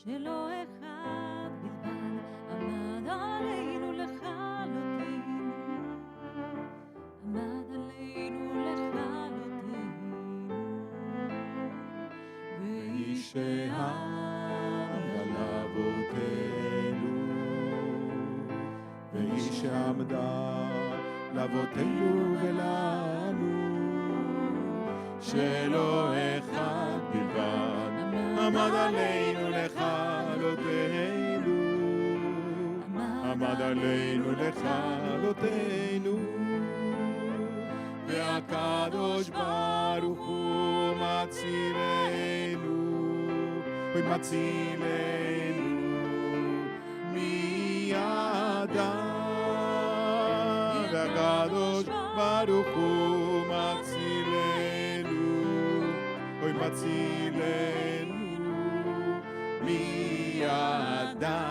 שלא אחד בלבד עמד עלינו לכלותנו, עמד עלינו לכלותנו, ואיש העם על אבותינו, ואיש שעמדה לאבותינו ולנו, שלא אחד בלבד עמד עלינו לכלותנו, עמד עלינו לכלותנו, והקדוש ברוך הוא מצילנו, מצילנו מידם, והקדוש ברוך הוא מצילנו, מצילנו מידם.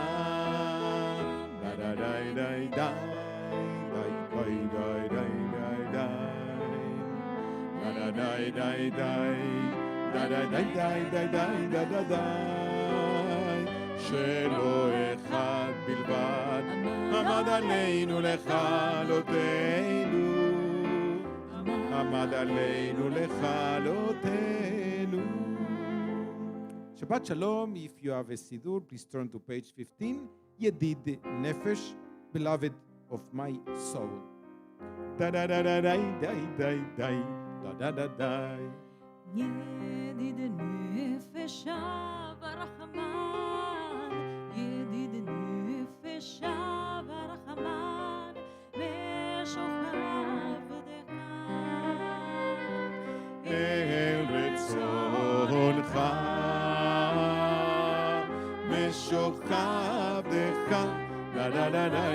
די די די די די די די, שלא אחד בלבד עמד עלינו לכלותנו, עמד עלינו לכלותנו. Shabbat Shalom. If you have a Siddur, please turn to page 15. Yedid Nefesh, beloved of my soul. Da da da da da da da da da da da. ידיד נפש הרחמן, ידיד נפש הרחמן, משוכב עבדך אל רצונך, משוכב עבדך, דה דה דה דה דה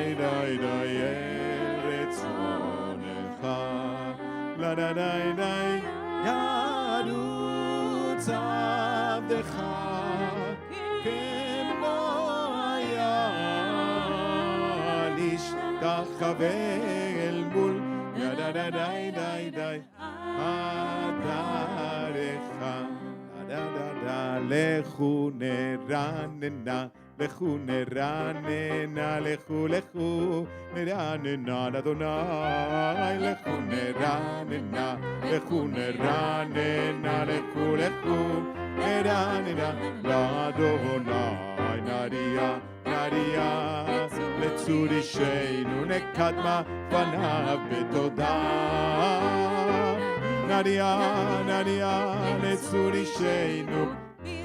דה, אל רצונך, דה דה דה דה, ירוץ עבדך כמו היה להשתחווה אל מול ידה דה דה דה דה הדרך דה דה דה. לכו נרננה, לכו נרננה, לכו לכו נרננה לאדוני, לכו נרננה, לכו נרננה, לכו לכו נרננה לאדוני. נריה נריה לצור אישנו, נקדמה פניו בתודה. נריה נריה לצור אישנו,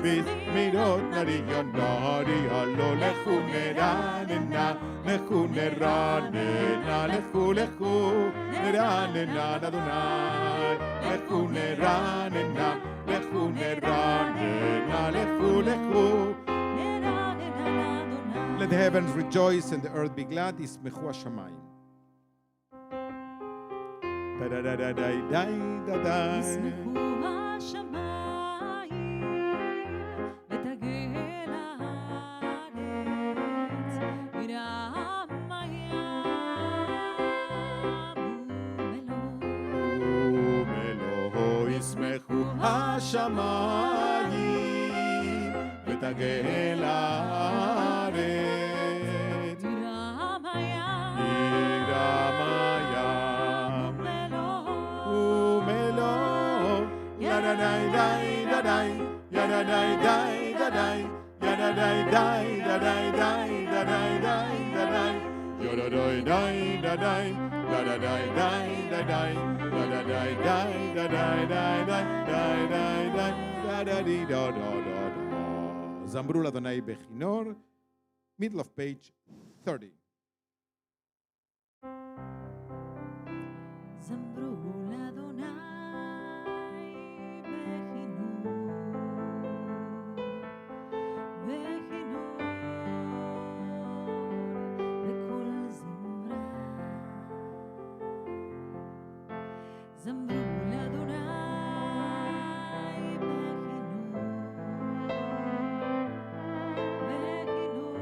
בזמירות נריה נריה לו. לכו נרננה, לכו נרננה, לכו לכו נרננה לאדוני, לכו נרננה, לכו נרננה, לכו לכו. Let the heavens rejoice and the earth be glad. ישמחו השמיים. דה דה דה דה דה דה דה. ישמחו השמיים ותגל הארץ, ירעם הים ומלואו. ישמחו השמיים ותגל הארץ, ירעם הים ירעם הים ומלואו. ידה די די די ידה די די די ידה די די די די די די די ידה די די די ידה די די די ידה די די די די די די. זמרו לאדוני בכינור, middle of page 30. זמרו לאדוני בכינור, בכינור בקול זמרה. זמרו לאדוני בכינור, בכינור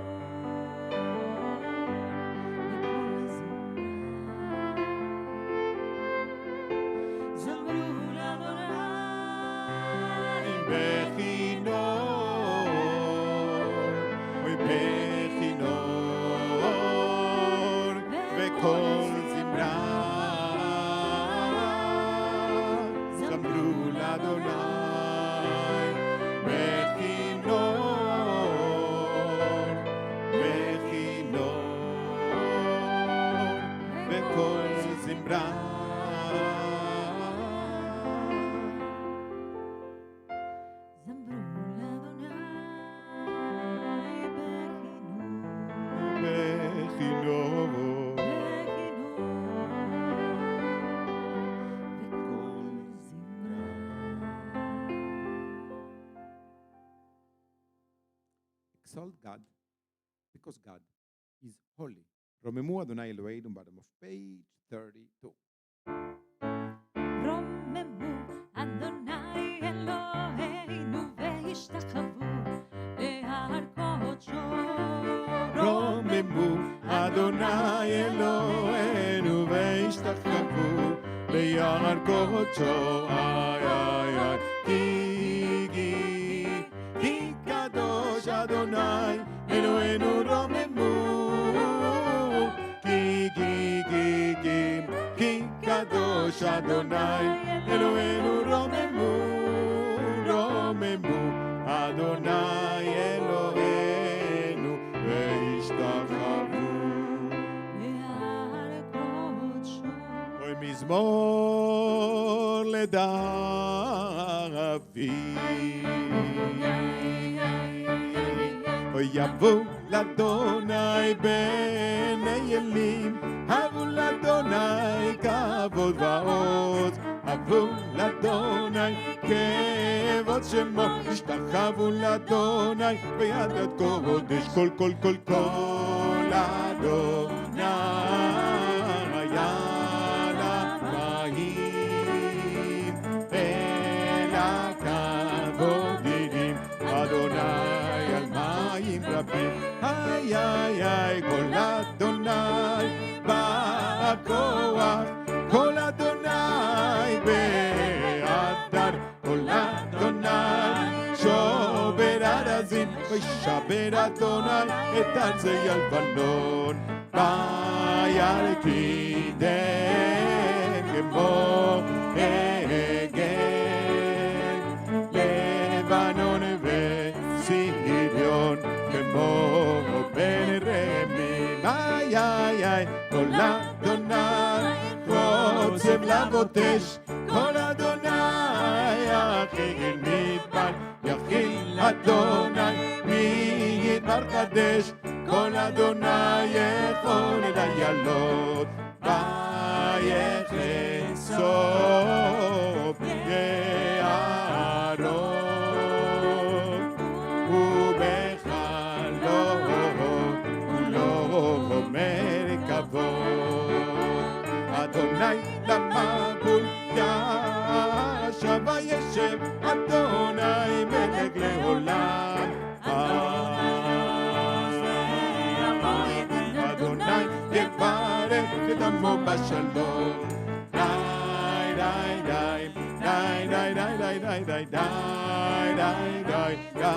בכינור וכל זמרה זמרו לאדוני וכל זמרה Exalt God, because God is holy. רוממו אדוני אלוהינו, bottom of page 32. רוממו אדוני אלוהינו והשתחוו להר קודשו. רוממו אדוני אלוהינו והשתחוו להר קודשו. איי איי איי כי קדוש אדוני אלוהינו רוממו כי קדוש אדוני אלוהינו רוממו אדוני אלוהינו והשתחוו להר קודשו. אוי מזמור לדוד אוי יבוא לאדוני בני אלים הבו לאדוני כבוד ועוז הבו לאדוני כבוד שמו השתחוו לאדוני בידת קודש כל אדוני על המים אל הכבוד דידים אדוני על מים רבים איי איי איי כל אדוני בכוח כל אדוני באדר כל אדוני שובר ארזים וישבר אדוני את ארצי הלבנון ביער קידם כמו עגל לבנון וציביון כמו בן רמים איי איי איי כל אדוני חוצב לבוטש כל אדוני יכיל מדבר יכיל אדוני מדבר קדש כל אדוני יכול אל איילות ויחד סוף יערות ובחלום מרכבות אדוני למבול ישב וישב אדוני מלך לעולם אדוני יברך את עמו בשלום די די די די די די די די די די די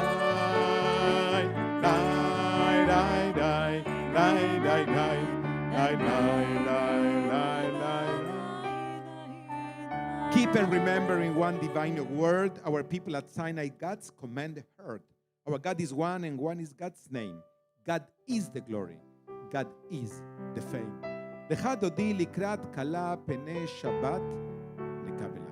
Keep and remember in one divine word, our people at Sinai, God's command heard. Our God is one and one is God's name. God is the glory. God is the fame. לך דודי לקראת כלה פני שבת לקבלה.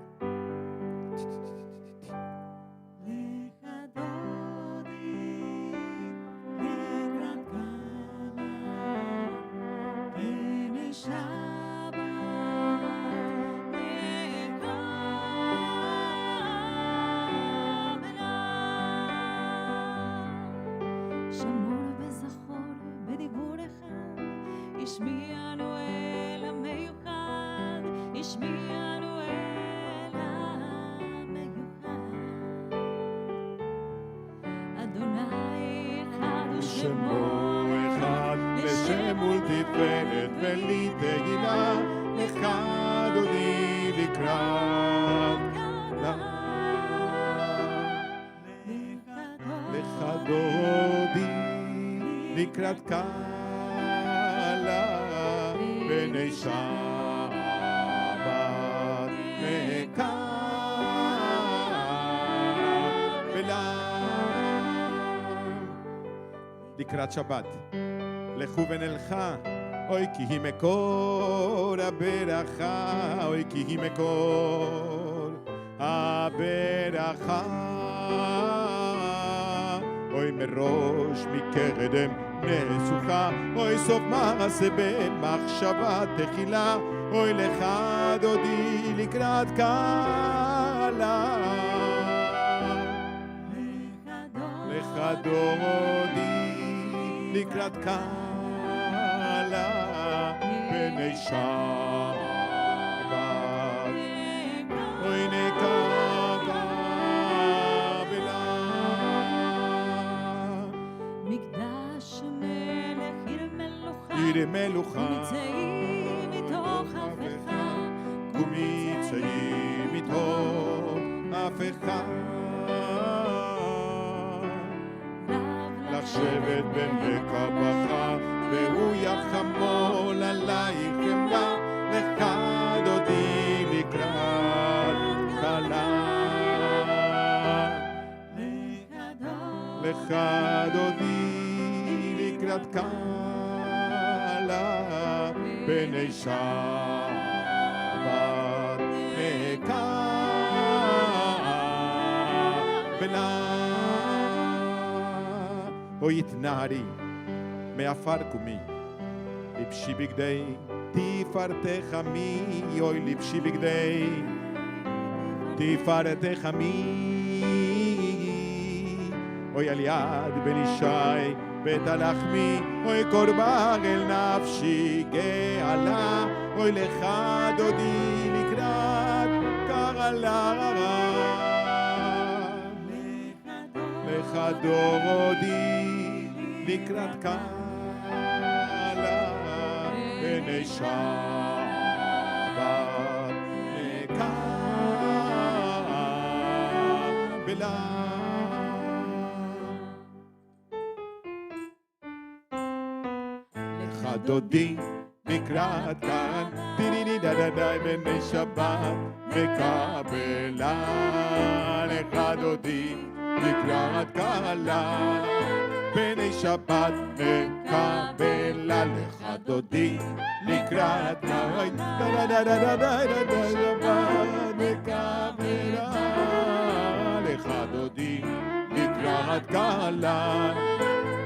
השמיענו אל המיוחד, השמיענו אל המיוחד. אדוני אחד ושמו אחד, לשם ולתפארת ולתהילה, לך דודי לקראת כלה. לך דודי לקראת קהלה בני שבת מקבלה. לקראת שבת לכו ונלכה, אוי כי היא מקור הברכה, אוי כי היא מקור הברכה. אוי מראש מקדם נסוכה, אוי סוף מעשה במחשבה תחילה, אוי לך דודי לקראת קהלה, לך דודי לקראת קהלה בני שבת, אוי נקבלה. מקדש מלך עיר מלוכה, עיר מלוכה, ומצאים מתוך הפיכה, ומצאים מתוך הפיכה. לך שבט בן מקבחה, והוא יחמול עלייך חמלה, לך דודי לקראת קהלה, לך דודי לקראת קהלה בני שבת מקבלה. אוי התנערי מעפר קומי, לבשי בגדי תפארתך עמי, אוי לבשי בגדי תפארתך עמי. אוי על יד בן ישי בית הלחמי, אוי קורבן אל נפשי גאלה, אוי לך דודי לקראת קהלה, לך דודי לקראת קהלה בני שבת מקבלה. לך דודי לקראת קהלה, דידי דדי בני שבת מקבלה, לך דודי לקראת קהלה בני שבת מקבלה, לך דודי לקראת קהלה שבת מקבלה, לך דודי לקראת קהלה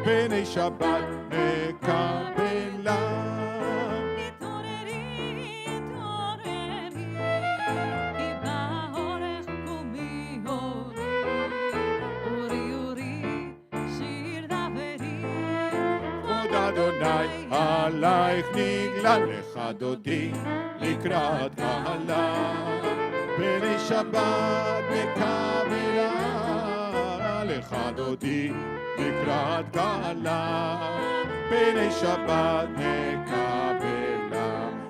בני שבת מקבלה. אדוני עלייך נגלה, לך דודי לקראת קהלה בני שבת מקבלה, לך דודי לקראת קהלה בני שבת מקבלה.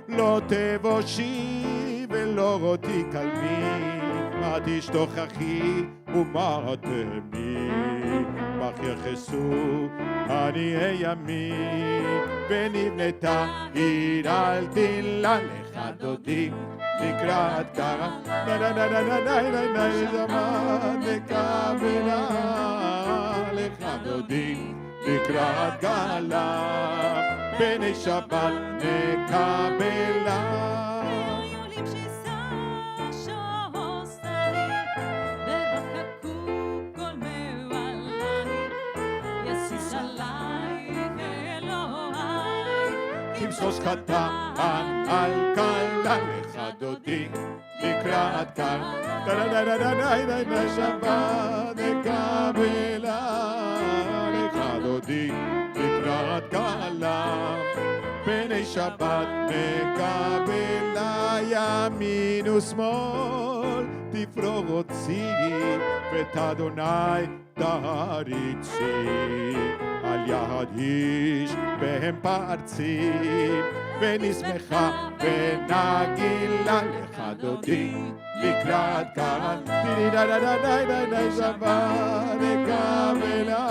לא תבושי ולא תקלמי, מה תשתוכחי ומה תמי, בך יחסו עניי ימי, ונבנתה עיר על תלה, לך דודי לקראת קהלה שבת מקבלה, לך דודי לקראת קהלה בני שבת מקבלה. כמשוש קטן על קהלה, לך דודי לקראת קהלה שבת מקבלה, לך דודי לקראת קהלה בני שבת מקבלה. ימין ושמאל תפרוצי ואת אדוני תריצי, על יד איש בהם פרצים ונשמחה ונגילה, לך דודי לקראת קהלה שבת מקבלה,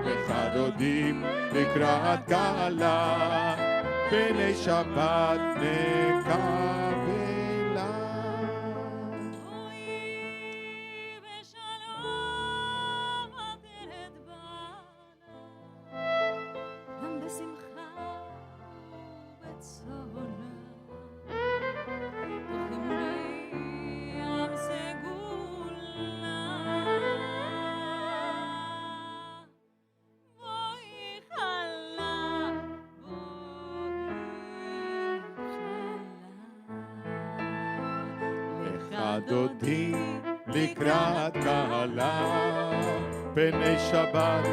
לך דודי עומדים לקראת קהלה, פני שבת נקבלה. ושלום עטרת בנה, גם בשמחה ובצהלה, תוך ימי ים סגולה. בואי חלה, לך דודי לקראת קהלה, פני שבת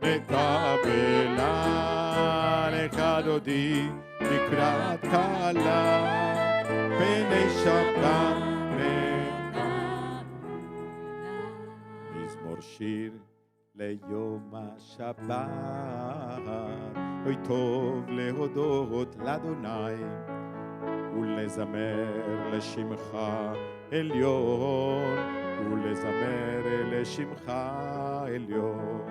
נקבלה. לך דודי לקראת קהלה, פני שבת נקבלה. מזמור שיר ליום השבת, אוי טוב להודות לאדוני ולזמר לשמך עליון, ולזמר לשמך עליון.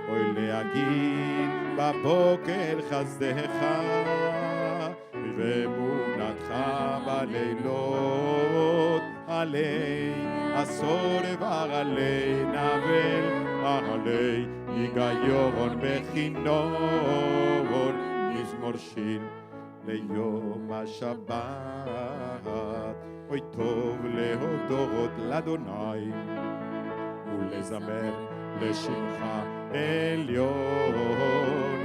אוי להגיד בבוקר חסדך ואמונתך בלילות, עלי עשור ועלי נבל, עלי היגיון בכינור. מזמור שיר ליום השבת, אוי טוב להודות לאדוני ולזמר לשמך עליון,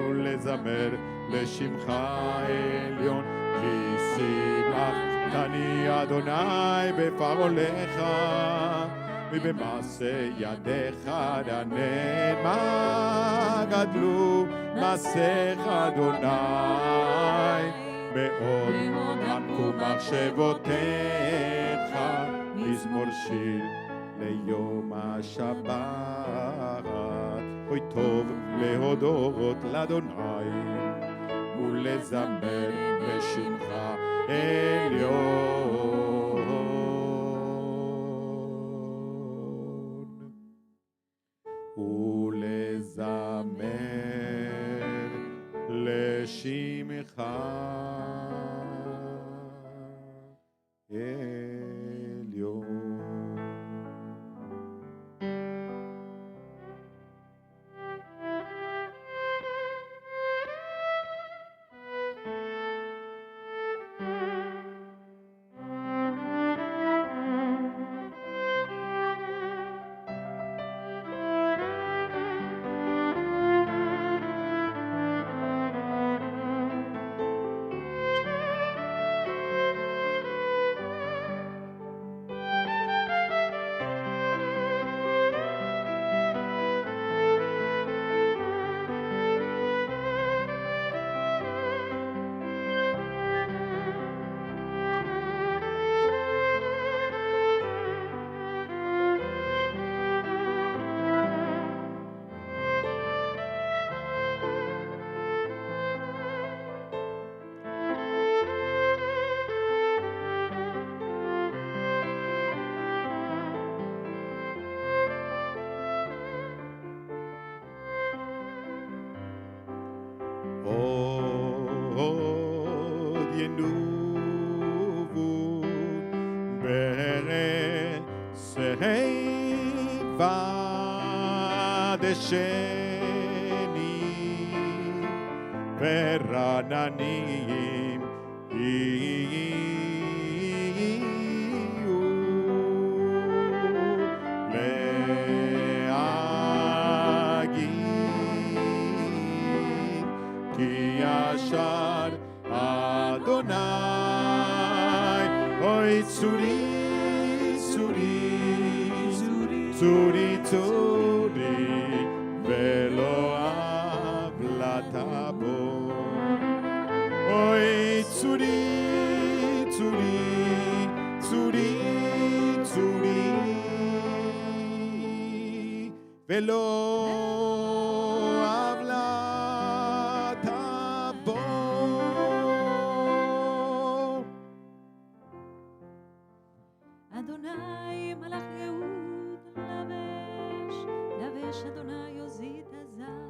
ולזמר לשמך עליון. כי שימחתני אדוני בפעולך ובמעשה ידיך דנן. מה גדלו מעשיך אדוני, מאוד עמקו מחשבותיך. מזמור שיר ליום השבת, אוי טוב להודות לאדוני ולזמר לשמך עליון, ולזמר לשמך עליון. עוד ינובו ודשני ורעננים יהיו להגיד כי ישר אדוני. אוי צורי צורי צורי ולא עוולתה בו. אוי צורי צורי צורי צורי ולא עוולתה בו. אדוני מלאך גאות לבש, לבש אדוני עוזי תזר,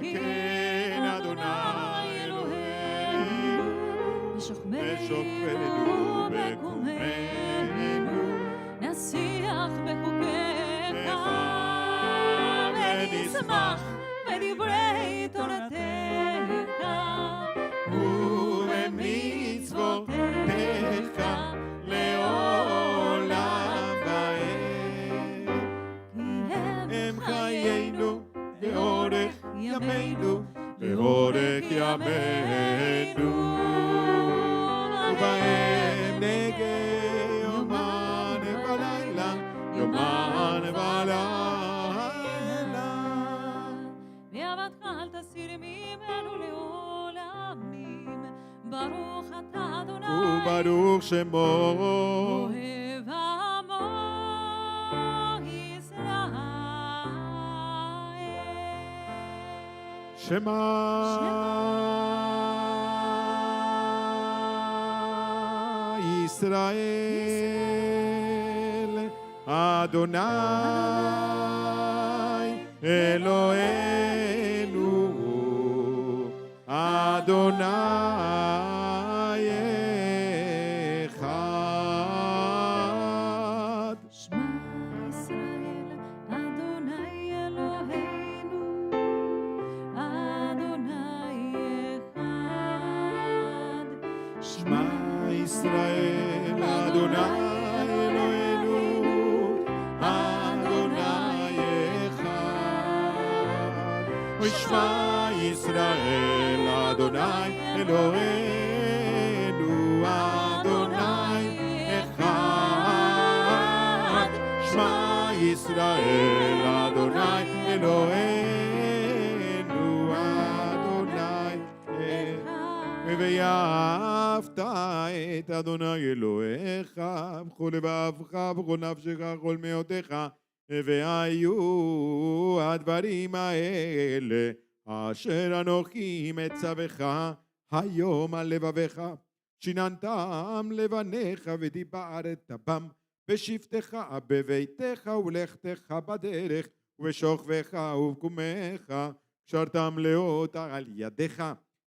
כן אדוני אלוהינו, בשוכבנו בקומנו, נשיח בחוקיך ונשמח בדברי תורתך ובמצוותיך לעולם ועד. הם חיינו לאורך ימינו, לאורך ימינו, ובהם נגה יומן ולילה, יומן ולילה. ואהבתך אל תסיר ממנו לעולמים, ברוך אתה אדוני וברוך שמו אוהב עמו ישראל. שמע ישראל, אדוני אלוהינו, אדוני אחד. שמע ישראל, אדוני אלוהינו, אדוני אחד. שמע ישראל, אדוני אלוהינו, אדוני אחד. ושמע ישראל, אדוני אלוהינו, אדוני אחד. שמע ישראל, אדוני אלוהינו, אדוני אחד. ואהבת את אדוני אלוהיך בכל לבבך בכל נפשך בכל מאודך, והיו הדברים האלה אשר אנוכי מצווך היום על לבביך, שיננתם לבניך ודיברת בם בשבתך בביתך ולכתך בדרך ובשוכבך ובקומך, קשרתם לאות על ידיך,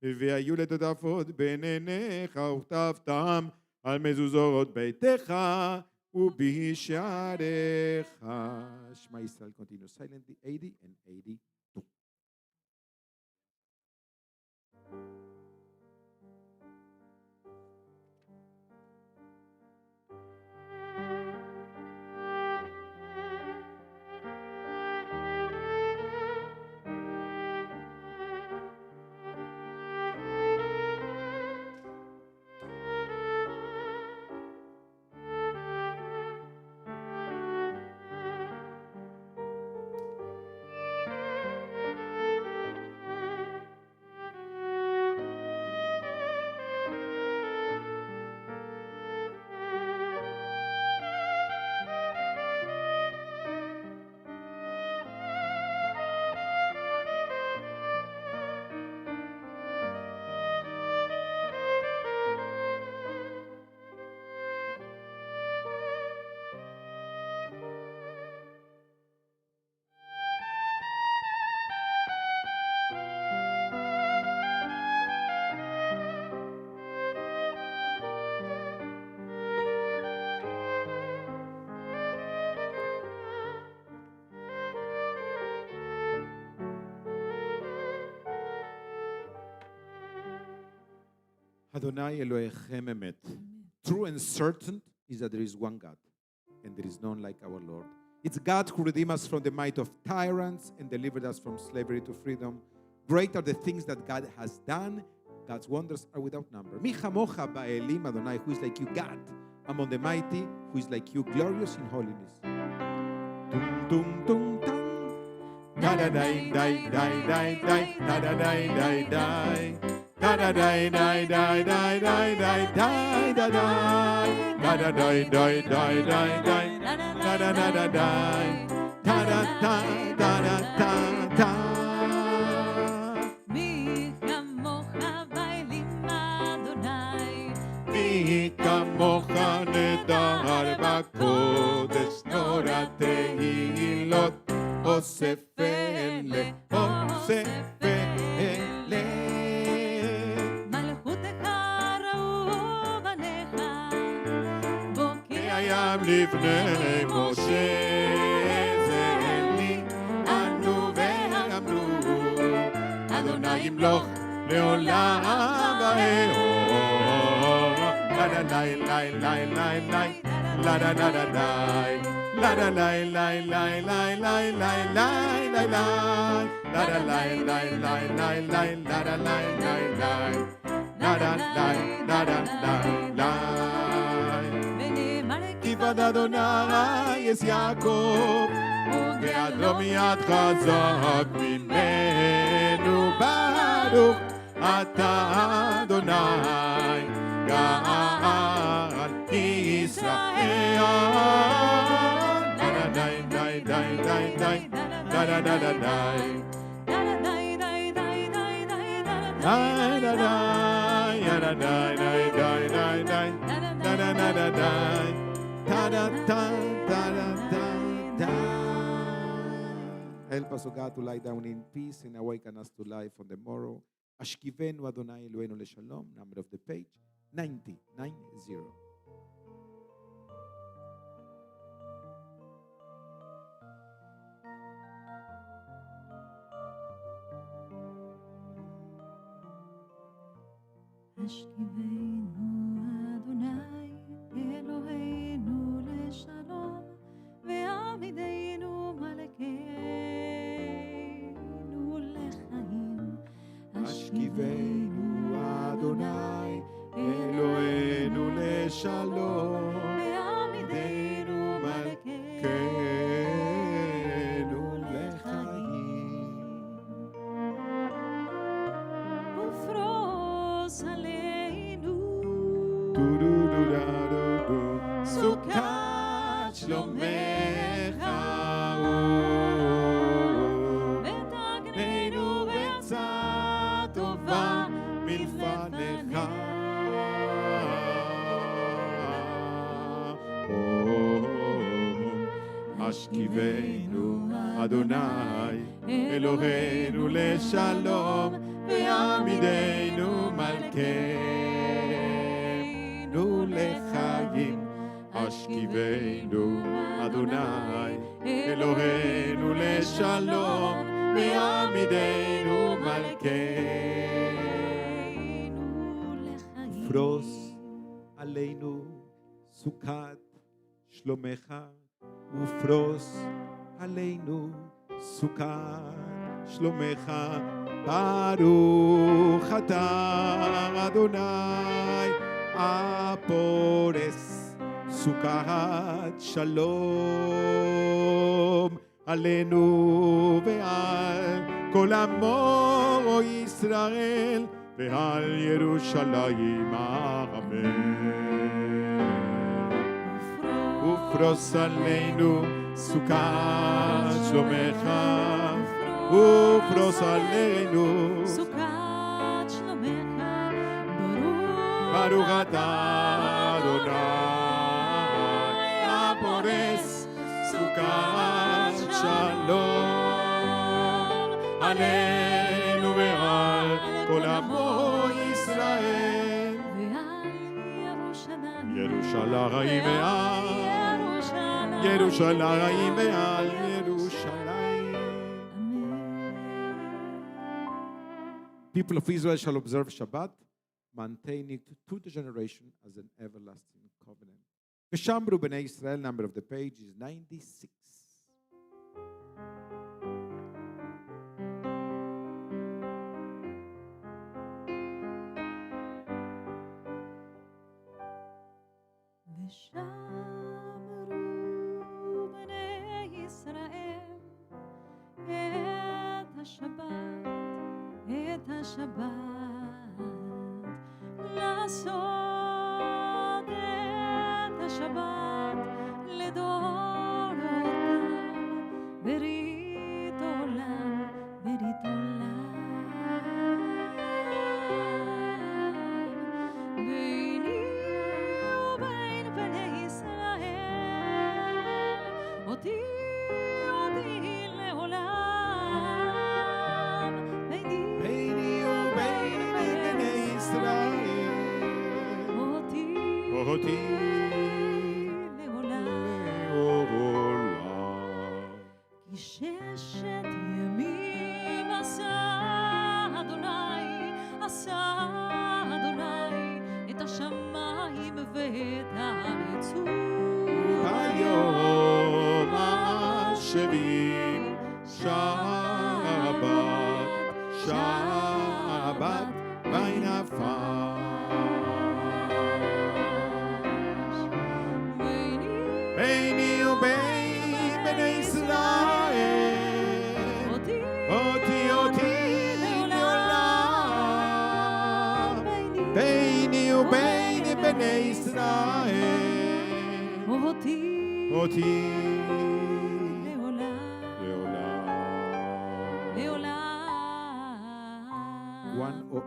והיו לטוטפות בין עיניך, וכתבתם על מזוזות ביתך ובשעריך. שמע ישראל, continue silently, 80 and 82. Adonai Elohechem emet. True and certain is that there is one God, and there is none like our Lord. It's God who redeemed us from the might of tyrants and delivered us from slavery to freedom. Great are the things that God has done. God's wonders are without number. Mi chamocha ba'elim, Adonai, who is like you, God, among the mighty, who is like you, glorious in holiness. Tum tum tum tum. Da da dai dai dai dai dai da da dai dai dai. Da da dai dai dai dai dai dai dai da dai. Da da dai dai dai dai dai. Da da da da dai. Da da da da da da da. מי כמוך באלים אדוני, מי כמוך נדר בקודש נורא תהילות, אוסף אלה, אוסף אלה. לפני משה זאלי ענו ואמרו אדוני ימלוך לעולם ואור לה לה לה לה לה לה לה לה לה לה לה לה לה לה לה לה לה לה לה כיבד אדוני יש יעקב ועד לא מיד חזק ממנו ברוך אתה אדוני גאל ישראל די די די די די די די די Help us, O God, to lie down in peace and awaken us to life on the morrow. Ashkivenu Adonai Eloheinu leshalom. Number of the page 90. השכיבנו אדוני אלוהינו לשלום ועמידנו מלכנו לחיים השכיבנו אדוני אלוהינו לשלום ועמידנו מלכנו לחיים ופרוס עלינו סוכת שלומך ותגננו בעצה טובה מלפניך השכיבנו אדוני אלוהינו לשלום ועמידנו מלכנו לחיים השכיבנו אדוני אלוהינו לשלום ועמידנו מלכנו לחיים פרוס עלינו סוכת שלומך ופרוס עלינו סוכת שלומך ברוך אתה אדוני הפורס סוכת שלום עלינו ועל כל עמו ישראל ועל ירושלים אמן ופרוס עלינו סוכת שלומך ופרוס עלינו סוכת שלומך ברוך אתה אדוני הפורס סוכת שלום עלינו ועל כל עמו ישראל ועל ירושלים ירושלים ועל ירושלים ועל ירושלים. People of Israel shall observe Shabbat, maintaining it to the generation as an everlasting covenant. V'shamru b'nei Israel, number of the page is 96. ושמרו בני ישראל את השבת לעשות את השבת לדורותם ברית עולם ברית עולם ביני ובין בני ישראל אותי לעולם ביני ובין בני ישראל אותי לעולם בני ישראל. אותי לעולם. 108.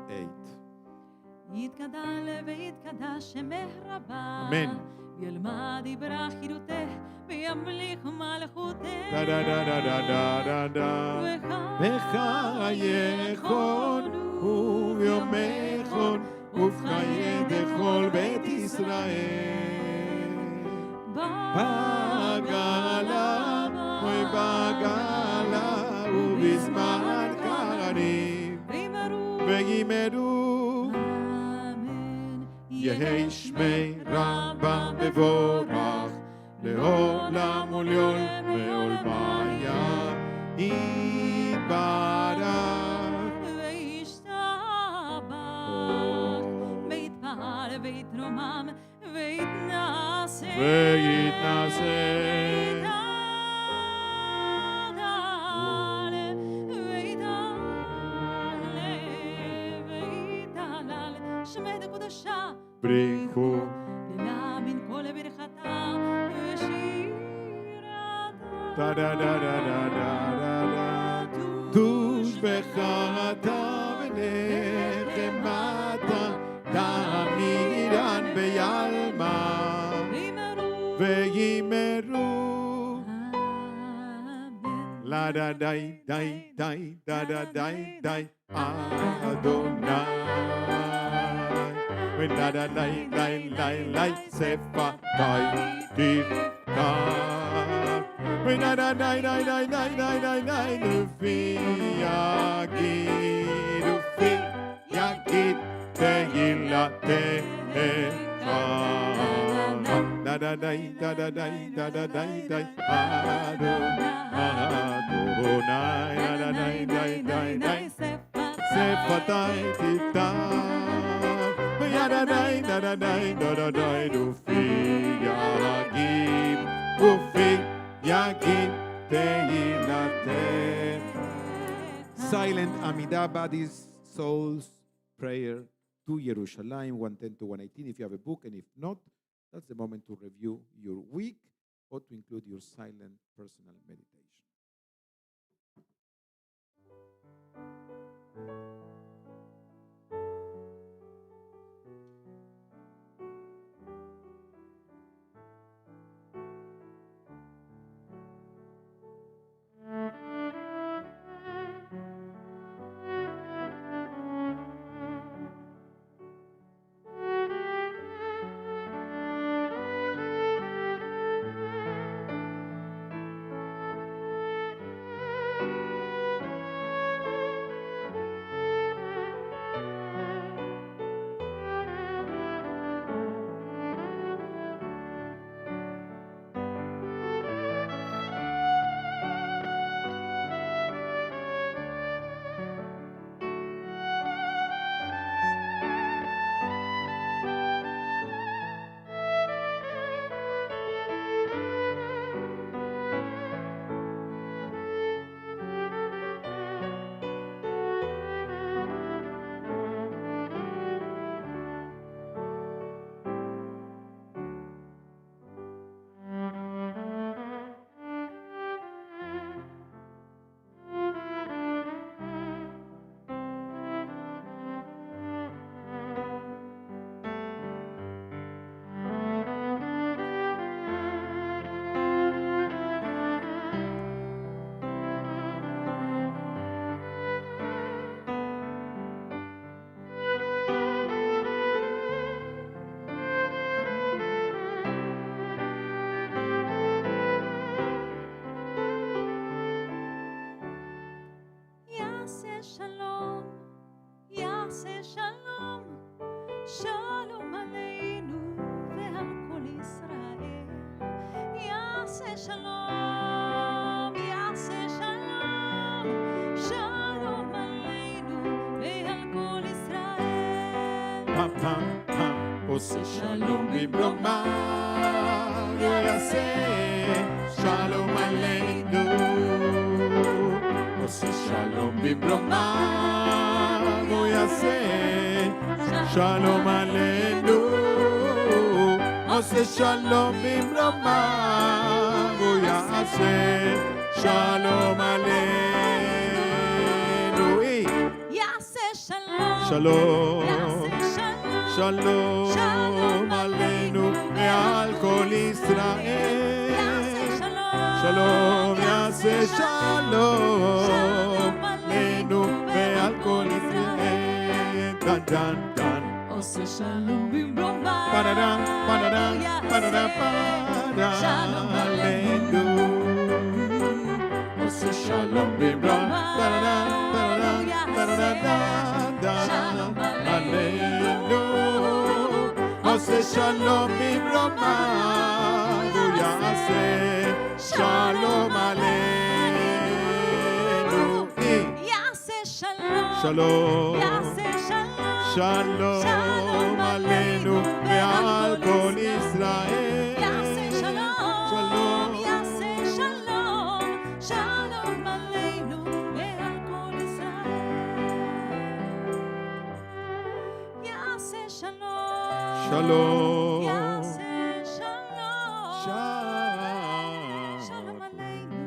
יתגדל ויתקדש שמך רבה. אמן. וילמד יברך חידותך וימליך מלכותך. דה דה דה דה דה דה דה. בחייכון וביומכון ובחיי דכל בית ישראל. בגלה ובגלה ובזמן קרנים וימרו יהי שמי רבם מבורך לעולם ולעולם ועולמיה יתברך וישתבח ויתפאר ויתרומם ויתנשא שמד קודשה בריחו להאמין כל ברכתה ושירתה. דה דה דה דה דה דה דה דוש בחרתה ונחמתה תמירן ביעלמה וימרו לה דה די די די דה דה די די אדוני ולה דה די די די די שפתי תפתח ולה דה די די די די די די די לפי יגיד תהילתך דה דה די דה דה די דה דה די די אדוני דה דה די די די די שפתי תפתח וידה די דה דה די דה דה די ופי יגיד תהילתך. Silent Amida Bodies Souls Prayer to Jerusalem 110 to 118 if you have a book, and if not, that's the moment to review your week or to include your silent personal meditation. שלום עלינו ועל כל ישראל. יעשה שלום, יעשה שלום, שלום עלינו ועל כל ישראל. פאפה עושה שלום במרומה, יעשה שלום עלינו. עושה שלום במרומה, יעשה שלום עלינו. עושה שלום במרומיו, הוא יעשה שלום עלינו. יעשה שלום, שלום, יעשה שלום, שלום עלינו ועל כל ישראל. יעשה שלום, שלום יעשה שלום עלינו ועל כל ישראל. דן דן דן. עושה שלום במרומיו, פרדם פרדם פרדם פרדם שלום עלינו. עושה שלום במרומיו, פרדם פרדם פרדם פרדם עלינו. עושה שלום במרומיו, הוא יעשה שלום עלינו. יעשה שלום, שלום, יעשה שלום, שלום עלינו ועל כל ישראל. יעשה שלום, שלום, יעשה שלום, שלום עלינו ועל כל ישראל. יעשה שלום, שלום, יעשה שלום, שלום עלינו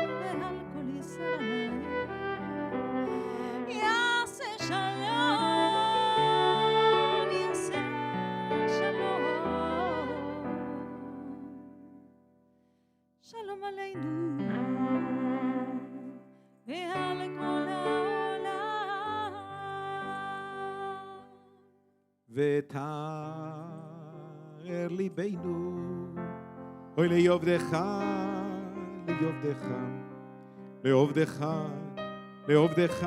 ועל כל ישראל. יעשה שלום, יעשה שלום, שלום עלינו ועל כל העולם. ותאר ליבנו, אוי לעובדך, לעובדך, לעובדך, לעובדך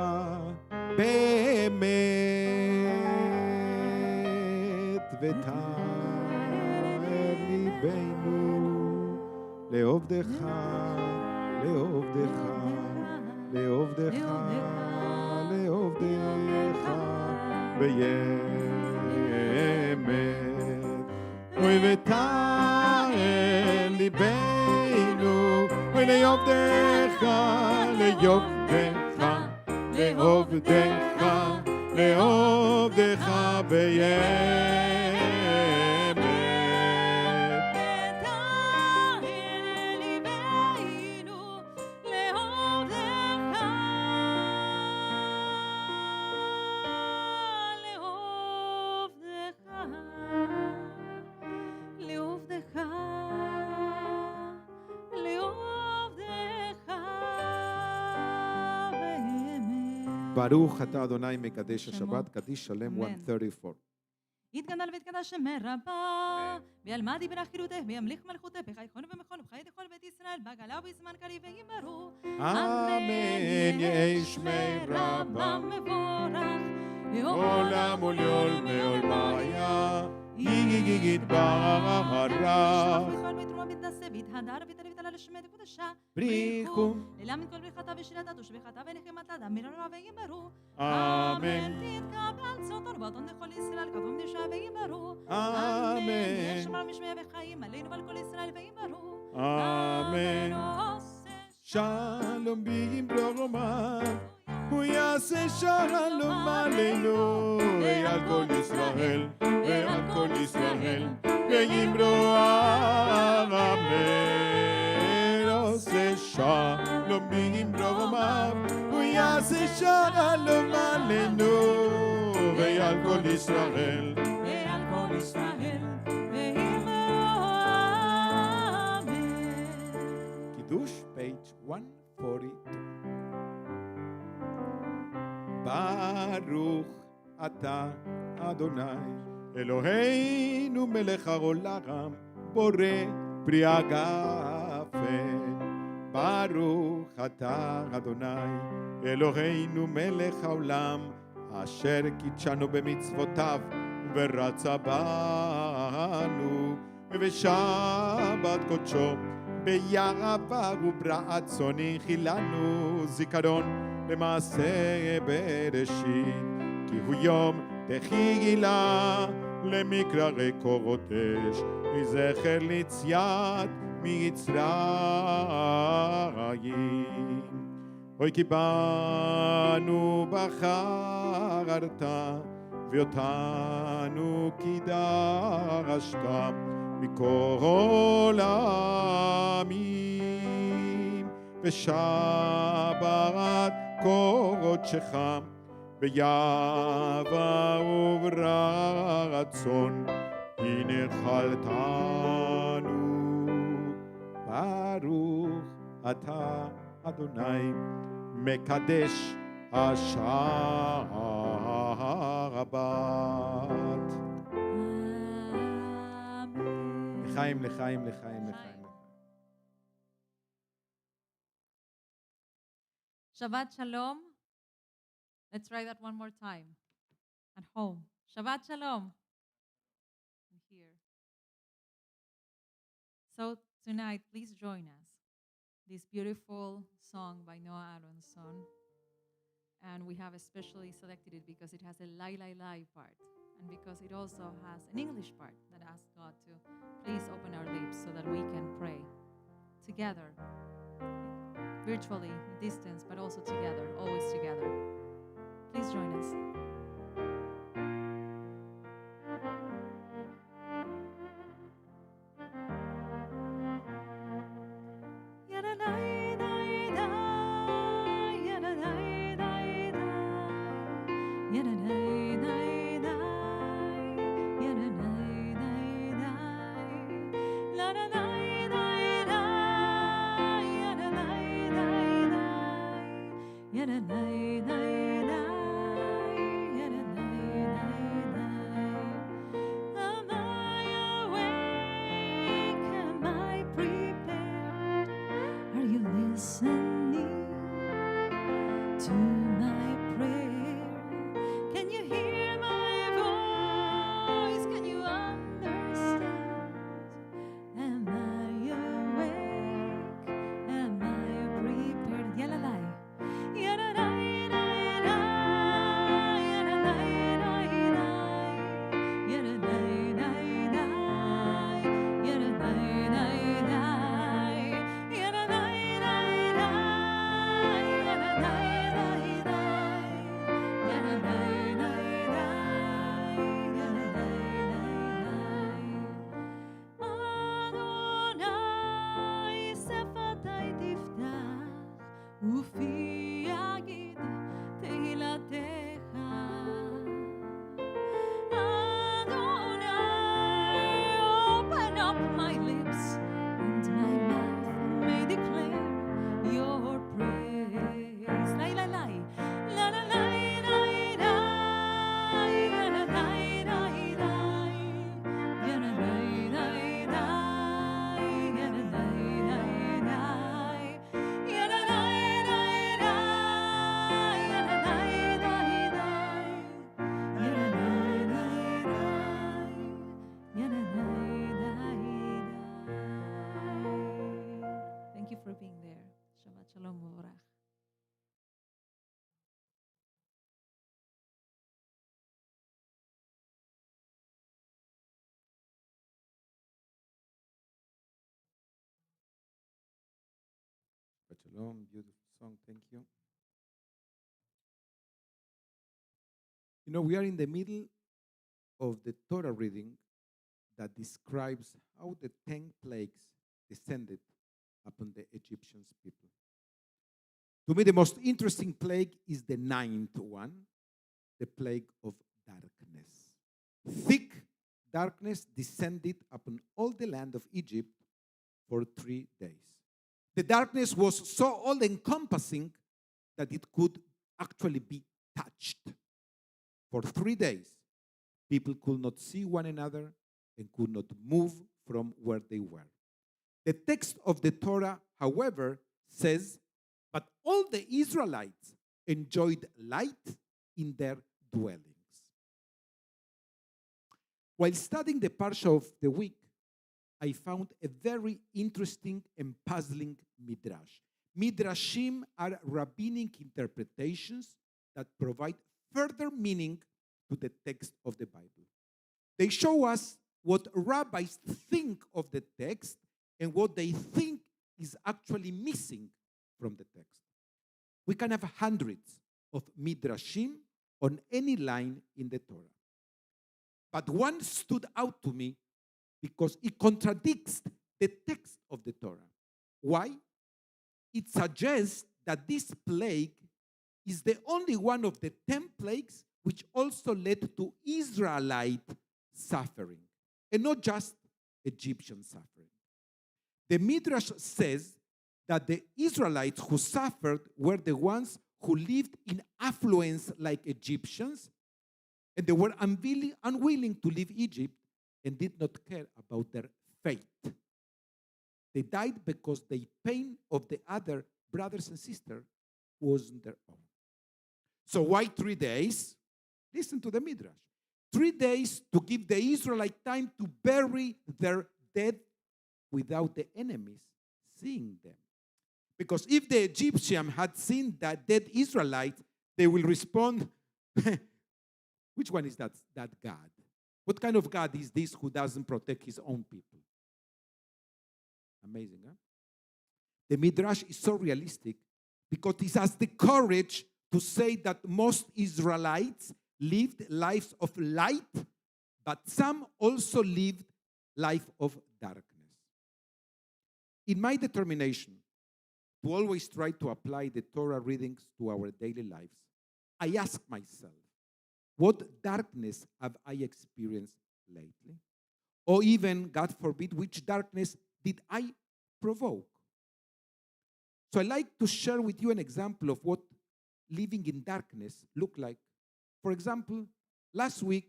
באמת. ותאר ליבנו, לעובדך, לעובדך, לעובדך, לעובדך באמת. אוי ותאר ליבנו, אוי לעובדך, לעובדך, לעובדך, לעובדך באמת. ותאר ליבנו לעובדך, לעובדך, לעובדך באמת. ברוך אתה אדוני מקדש השבת, קדיש שלם אמן. 134. יתגדל ויתקדש שמך רבה, ועלמדי ברכילותך, וימליך מלכותך, בחייכון ומכון, ובחיי כל בית ישראל, בגלה ובזמן קריב וימרו. אמן יהי שמי רבה, מבורך, עולם עוליול מעולמיה, יתברך. בכל מתרומה מתנשא, והתהדר ותלווית על השמד וקודשה. בריחו, ללמד כל בריחתה ושילתה ושבחתה ונחמתה, דמירה וימרו. אמן, תתקבל צאתנו ואתון לכל ישראל, כתוב נשע וימרו. אמן, ישמר משמע וחיים עלינו ועל כל ישראל וימרו. אמן. שלום במרומיו, הוא יעשה שלום עלינו ועל כל ישראל, ועל כל ישראל, וימרו אמן. עושה שלום במרומיו, הוא יעשה שלום עלינו ועל כל ישראל, ועל כל ישראל וימרו אמן. קידוש page 142. ברוך אתה אדוני אלוהינו מלך העולם בורא פרי הגפן. ברוך אתה אדוני אלוהינו מלך העולם אשר קידשנו במצוותיו ורצה בנו ושבת קודשו ביעבה וברצון חילנו זיכרון למעשה בראשית, כי הוא יום תחילה למקרא קודש מזכר ליציאת מצרים. אוי כי בנו בחרת ואותנו קידשת מכל העמים, ושברת קודשך ביבע וברצון, הנחלתנו. ברוך אתה אדוני מקדש השבת. לחיים, לחיים, לחיים, לחיים. Shabbat Shalom. Let's try that one more time. At home. Shabbat Shalom. And here. So tonight, please join us. This beautiful song by Noah Aronson. And we have especially selected it because it has a lai lai lai part. And because it also has an English part that asks God to please open our lips so that we can pray together. Virtually, distance, but also together, always together. Please join us. Shalom, beautiful song, thank you. You know, we are in the middle of the Torah reading that describes how the 10 plagues descended upon the Egyptian people. To me, the most interesting plague is the 9th one, the plague of darkness. Thick darkness descended upon all the land of Egypt for 3 days. The darkness was so all-encompassing that it could actually be touched. For 3 days, people could not see one another and could not move from where they were. The text of the Torah, however, says, but all the Israelites enjoyed light in their dwellings. While studying the Parsha of the week, I found a very interesting and puzzling midrash. Midrashim are rabbinic interpretations that provide further meaning to the text of the Bible. They show us what rabbis think of the text and what they think is actually missing from the text. We can have hundreds of midrashim on any line in the Torah. But one stood out to me because it contradicts the text of the Torah. Why? It suggests that this plague is the only one of the 10 plagues which also led to Israelite suffering, and not just Egyptian suffering. The Midrash says that the Israelites who suffered were the ones who lived in affluence like Egyptians, and they were unwilling to leave Egypt and did not care about their fate. They died because the pain of the other brothers and sisters wasn't their own. So why 3 days? Listen to the Midrash. 3 days to give the Israelite time to bury their dead without the enemies seeing them. Because if the Egyptian had seen that dead Israelite, they will respond, which one is that God? What kind of God is this who doesn't protect his own people? Amazing, huh? The Midrash is so realistic because it has the courage to say that most Israelites lived lives of light, but some also lived life of darkness. In my determination to always try to apply the Torah readings to our daily lives, I ask myself, what darkness have I experienced lately? Or even, God forbid, which darkness did I provoke? So I'd like to share with you an example of what living in darkness looked like. For example, last week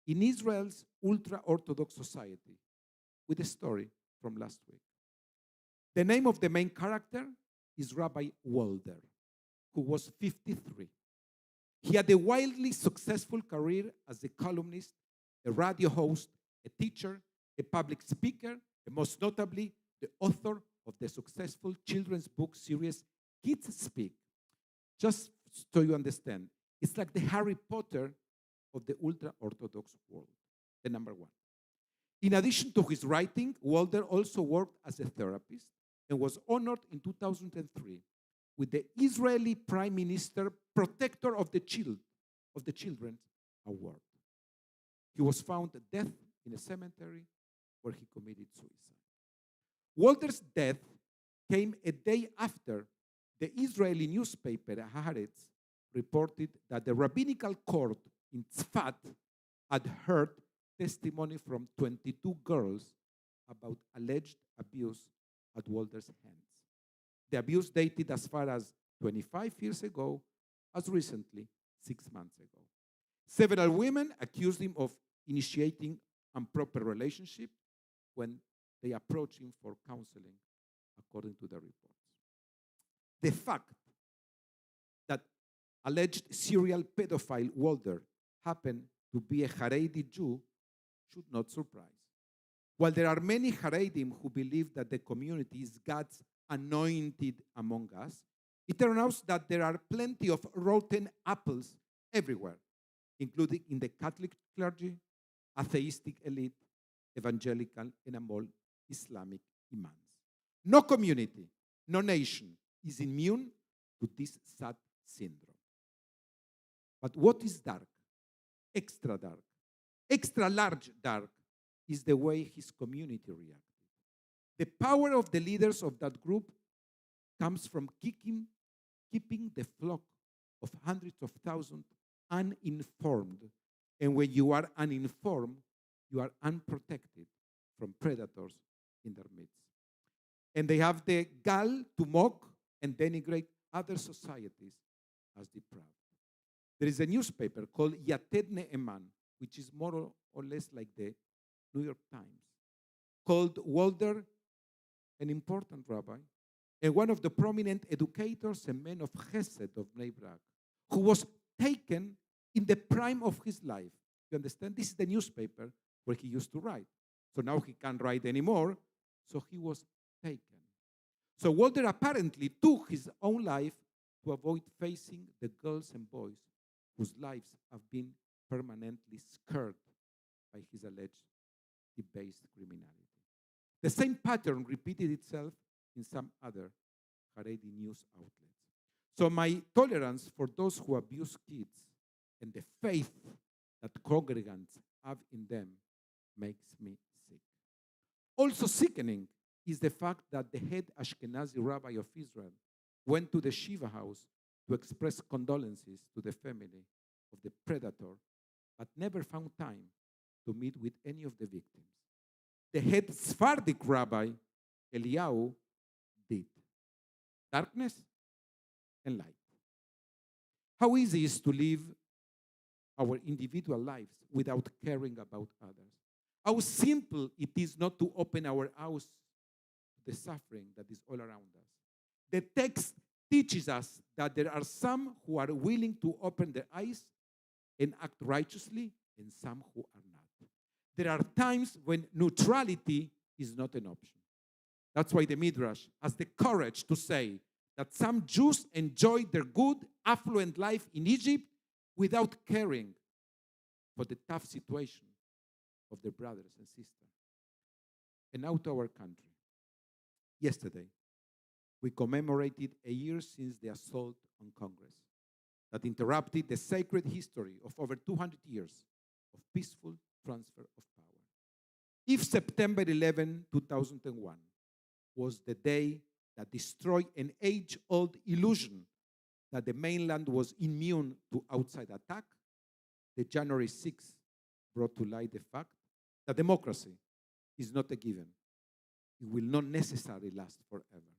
in Israel's ultra-Orthodox society, with a story from last week. The name of the main character is Rabbi Walder, who was 53. He had a wildly successful career as a columnist, a radio host, a teacher, a public speaker, and most notably, the author of the successful children's book series, Kids Speak. Just so you understand, it's like the Harry Potter of the ultra-Orthodox world, the number one. In addition to his writing, Walder also worked as a therapist and was honored in 2003 with the Israeli Prime Minister Protector of the Children Award. He was found dead in a cemetery where he committed suicide. Walder's death came a day after the Israeli newspaper Haaretz reported that the rabbinical court in Tzfat had heard testimony from 22 girls about alleged abuse at Walder's hands. The abuse dated as far as 25 years ago, as recently 6 months ago. Several women accused him of initiating improper relationship when they approached him for counseling, according to the reports. The fact that alleged serial pedophile Walder happened to be a Haredi Jew should not surprise. While there are many Haredim who believe that the community is God's anointed among us, it turns out that there are plenty of rotten apples everywhere, including in the Catholic clergy, atheistic elite, evangelical, and among Islamic imams. No community, no nation is immune to this sad syndrome. But what is dark? Extra dark. Extra large dark is the way his community reacted. The power of the leaders of that group comes from keeping the flock of hundreds of thousands uninformed. And when you are uninformed, you are unprotected from predators in their midst. And they have the gall to mock and denigrate other societies as depraved. There is a newspaper called Yated Ne'eman, which is more or less like the New York Times, called Walder, an important rabbi, and one of the prominent educators and men of Chesed of Bnei Brak, who was taken in the prime of his life. You understand? This is the newspaper where he used to write. So now he can't write anymore, so he was taken. So Walder apparently took his own life to avoid facing the girls and boys whose lives have been permanently scarred by his alleged debased criminality. The same pattern repeated itself in some other Haredi news outlets. So my tolerance for those who abuse kids and the faith that congregants have in them makes me sick. Also sickening is the fact that the head Ashkenazi rabbi of Israel went to the Shiva house to express condolences to the family of the predator, but never found time to meet with any of the victims. The head Sephardic rabbi, Eliyahu, did. Darkness and light. How easy is to live our individual lives without caring about others. How simple it is not to open our house to the suffering that is all around us. The text teaches us that there are some who are willing to open their eyes and act righteously, and some who are not. There are times when neutrality is not an option. That's why the Midrash has the courage to say that some Jews enjoyed their good, affluent life in Egypt without caring for the tough situation of their brothers and sisters. And now to our country. Yesterday, we commemorated a year since the assault on Congress that interrupted the sacred history of over 200 years of peaceful transfer of power. If September 11, 2001 was the day that destroyed an age-old illusion that the mainland was immune to outside attack, the January 6th brought to light the fact that democracy is not a given. It will not necessarily last forever.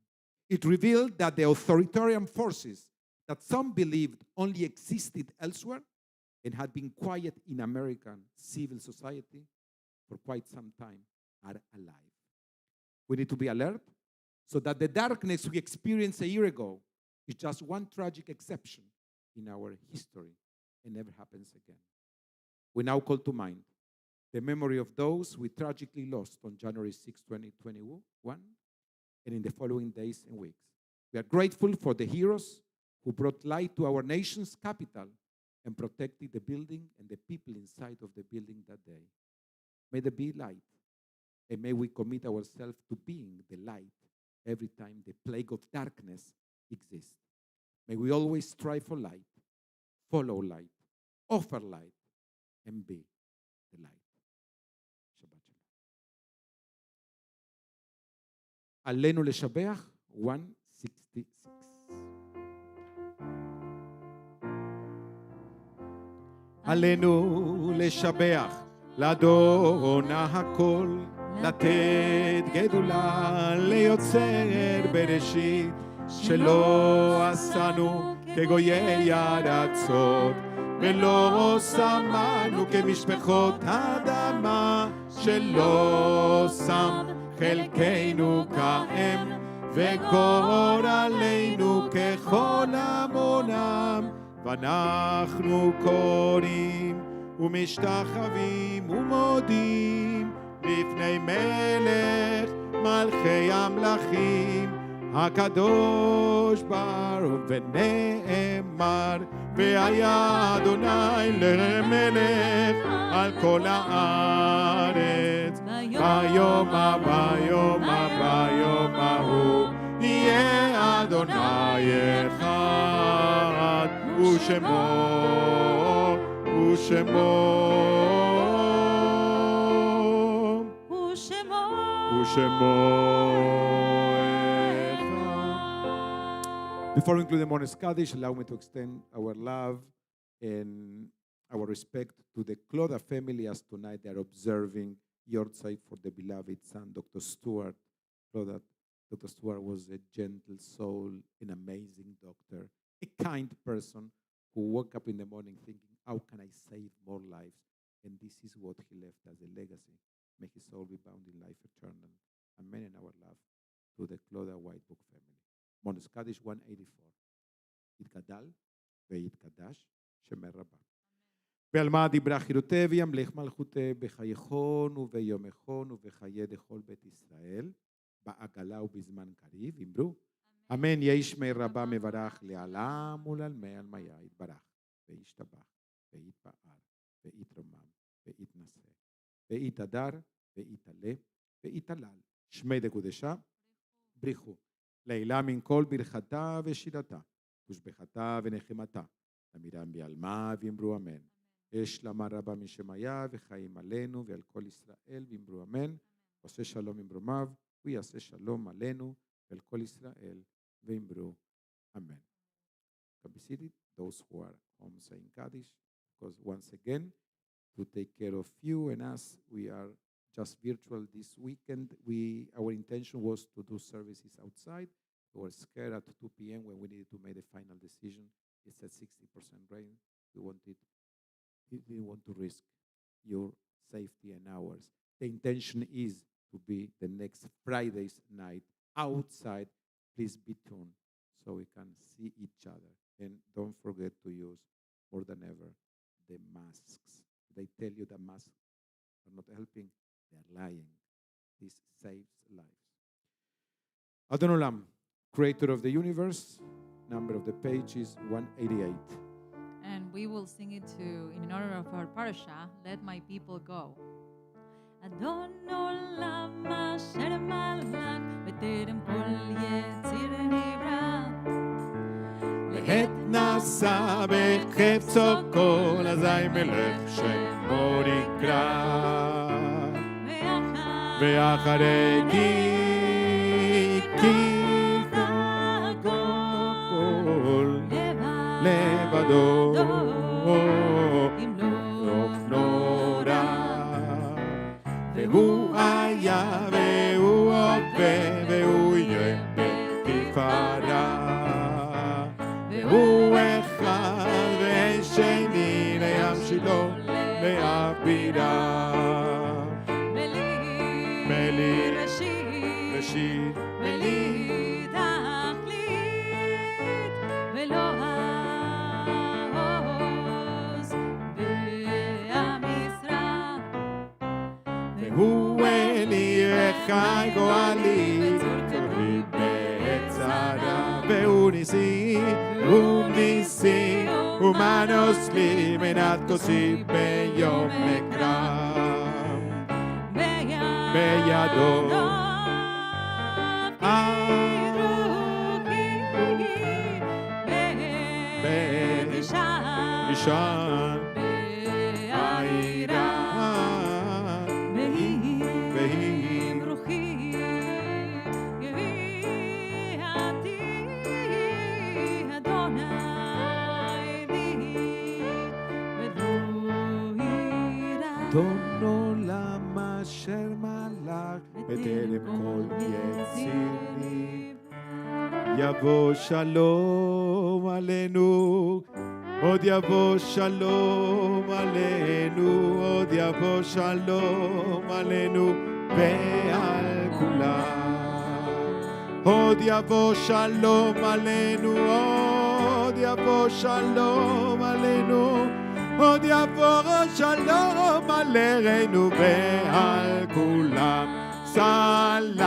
It revealed that the authoritarian forces that some believed only existed elsewhere and had been quiet in American civil society for quite some time are alive. We need to be alert so that the darkness we experienced a year ago is just one tragic exception in our history and never happens again. We now call to mind the memory of those we tragically lost on January 6, 2021, and in the following days and weeks. We are grateful for the heroes who brought light to our nation's capital and protected the building and the people inside of the building that day. May there be light, and may we commit ourselves to being the light every time the plague of darkness exists. May we always strive for light, follow light, offer light, and be the light. Shabbat Shalom. Alenu Leshabeach 166. עלינו לשבח לאדון הכל, לתת גדולה ליוצר בראשית, שלא עשנו כגויי ארצות, ולא שמנו כמשפחות אדמה, שלא שם חלקנו כאם, וגורלנו ככל המונם. ואנחנו קוראים ומשתחווים ומודים לפני מלך מלכי המלכים הקדוש ברוך ונאמר והיה אדוני למלך על כל הארץ ביום ההוא יהיה אדוני אחד ושמו Before we conclude the morning Kaddish, allow me to extend our love and our respect to the Cloda family as tonight they are observing Yortzeit for the beloved son, Dr. Stuart Cloda. Dr. Stuart was a gentle soul, an amazing doctor, a kind person who woke up in the morning thinking, how can I save more lives? And this is what he left as a legacy. May his soul be bound in life eternal. Amen. And our love to the Cloda White Book family. Morning Kaddish 184. יתגדל ויתקדש שמר רבה. ועל מה דיברה חירותי וימלך מלכותי בחייכון וביומכון ובחיי דכל בית ישראל בעגלה ובזמן קריב. אמרו אמן. יהי שמי רבה מברך לעלם ולעלמי עלמיה יתברך וישתבח ויתפאר ויתרומם ויתנשא ויתהדר ויתעלה ויתהלל. שמי דקודשה בריחו לעילה מן כל ברכתה ושירתה ושבחתה ונחמתה. אמירם בעלמה ואמרו אמן. שלמה רבה משמיה וחיים עלינו ועל כל ישראל ואמרו אמן. עושה שלום אמרומיו, הוא יעשה שלום עלינו ועל כל ישראל ואמרו amen. Can be seated, those who are home saying Kaddish, because once again, to take care of you and us, we are just virtual this weekend. Our intention was to do services outside. We were scared at 2 p.m. when we needed to make the final decision. It's at 60% rain. We didn't want to risk your safety and ours. The intention is to be the next Friday's night outside. Please be tuned so we can see each other. And don't forget to use more than ever the masks. They tell you that masks are not helping. They are lying. This saves lives. Adon Olam, creator of the universe, number of the page is 188. And we will sing it in honor of our parasha, Let My People Go. אדון עולם אשר מלך בטרם כל יציר נברא לעת נשא בחפצו כל אזי מלך שמו נקרא ואחרי כי כל לבדו והוא היה והוא הווה והוא יהיה בתפארה והוא אחד ואין שני להמשילו להבירה בלי ראשית בלי תכלית ולא העוז והמשרה והוא אלי וחי גואלי צורי בצרה והוא ניסי ומנוס לי מנת כוסי ביום מקרב בידו אישן בעירה והיא רוחי יביאתי אדוני לי ודו יראה אדון עולם אשר מלך בטרם כל יצירי יבוא שלום עלינו עוד יבוא שלום עלינו עוד יבוא שלום עלינו ועל כולם עוד יבוא שלום עלינו עוד יבוא שלום עלינו עוד יבוא שלום עלינו ועל כולם סלם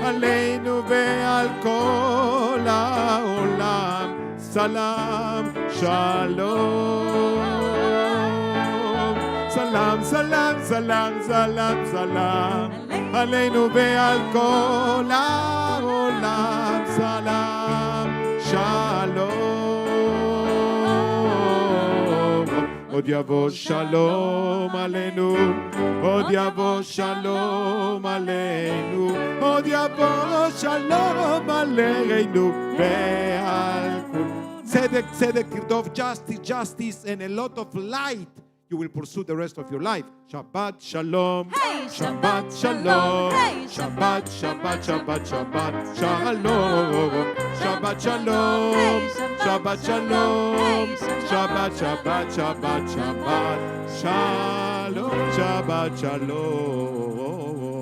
עלינו ועל כל העולם סלם שלום סלם סלם סלם סלם סלם עלינו ועל כל העולם סלם שלום עוד יבוא שלום עלינו עוד יבוא שלום עלינו עוד יבוא שלום עלינו ועל כול צדק צדק תרדוף justice justice and a lot of light you will pursue the rest of your life Shabbat shalom Shabbat shalom Shabbat Shabbat Shabbat Shabbat shalom Shabbat shalom Shabbat shalom Shabbat Shabbat Shabbat Shabbat shalom Shabbat shalom